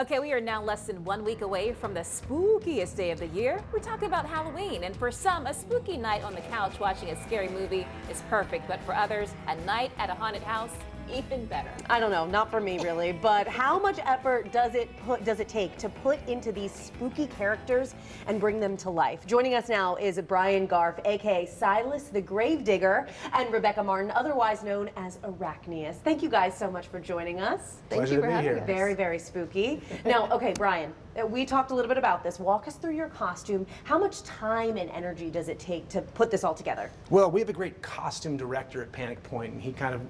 Okay, we are now less than 1 week away from the spookiest day of the year. We're talking about Halloween, and for some, a spooky night on the couch watching a scary movie is perfect, but for others, a night at a haunted house, even better. I don't know, not for me really, but how much effort does it take to put into these spooky characters and bring them to life? Joining us now is Brian Garf, aka Silas the Gravedigger, and Rebecca Martin, otherwise known as Arachnius. Thank you guys so much for joining us. Thank you for having us. Very, very spooky. Now, okay, Brian, we talked a little bit about this. Walk us through your costume. How much time and energy does it take to put this all together? Well, we have a great costume director at Panic Point, and he kind of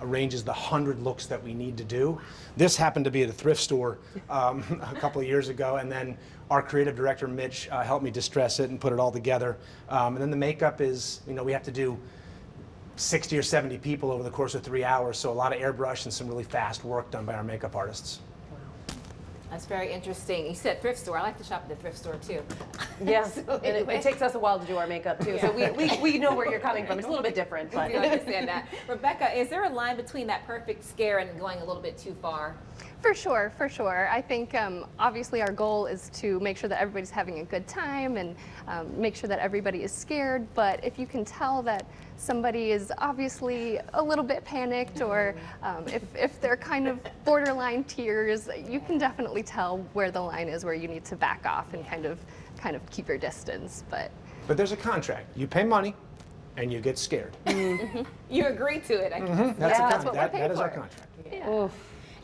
arranges the 100 looks that we need to do. This happened to be at a thrift store a couple of years ago, and then our creative director, Mitch, helped me distress it and put it all together. And then the makeup is, we have to do 60 or 70 people over the course of 3 hours, so a lot of airbrush and some really fast work done by our makeup artists. That's very interesting. You said thrift store. I like to shop at the thrift store too. Yes, So and it takes us a while to do our makeup too, so we know where you're coming from. It's a little bit different, but. I do understand that. Rebecca, is there a line between that perfect scare and going a little bit too far? For sure, for sure. I think obviously our goal is to make sure that everybody's having a good time and make sure that everybody is scared, but if you can tell that somebody is obviously a little bit panicked, or if they're kind of borderline tears, you can definitely tell where the line is, where you need to back off and kind of keep your distance. But there's a contract. You pay money and you get scared. You agree to it, I guess. that's what we're paid that is our for. contract. Yeah. Oof.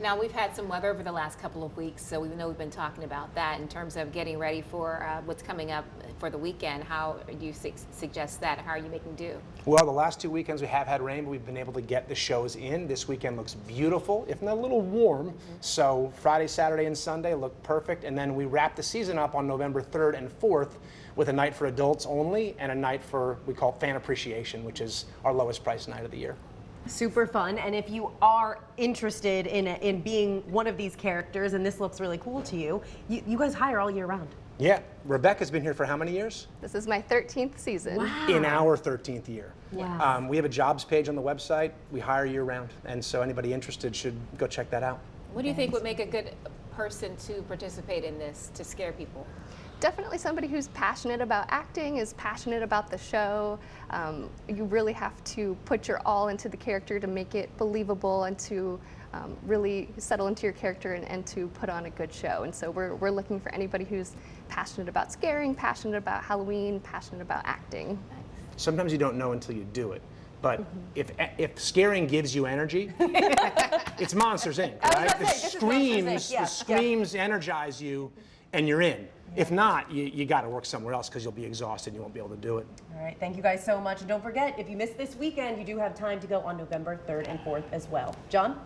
Now, we've had some weather over the last couple of weeks, so we know we've been talking about that in terms of getting ready for what's coming up for the weekend. How do you suggest that? How are you making do? Well, the last 2 weekends we have had rain, but we've been able to get the shows in. This weekend looks beautiful, if not a little warm. So Friday, Saturday, and Sunday look perfect. And then we wrap the season up on November 3rd and 4th with a night for adults only and a night for, we call Fan Appreciation, which is our lowest price night of the year. Super fun, and if you are interested in being one of these characters, and this looks really cool to you, you guys hire all year round. Yeah, Rebecca's been here for how many years? This is my 13th season. Wow. In our 13th year. Wow. We have a jobs page on the website. We hire year round, and so anybody interested should go check that out. What do you think would make a good person to participate in this, to scare people? Definitely somebody who's passionate about acting, is passionate about the show. You really have to put your all into the character to make it believable and to really settle into your character and to put on a good show. And so we're looking for anybody who's passionate about scaring, passionate about Halloween, passionate about acting. Sometimes you don't know until you do it. But if scaring gives you energy, it's Monsters, Inc., right? The screams energize you, and you're in. If not, you got to work somewhere else because you'll be exhausted and you won't be able to do it. All right, thank you guys so much. And don't forget, if you miss this weekend, you do have time to go on November 3rd and 4th as well. John?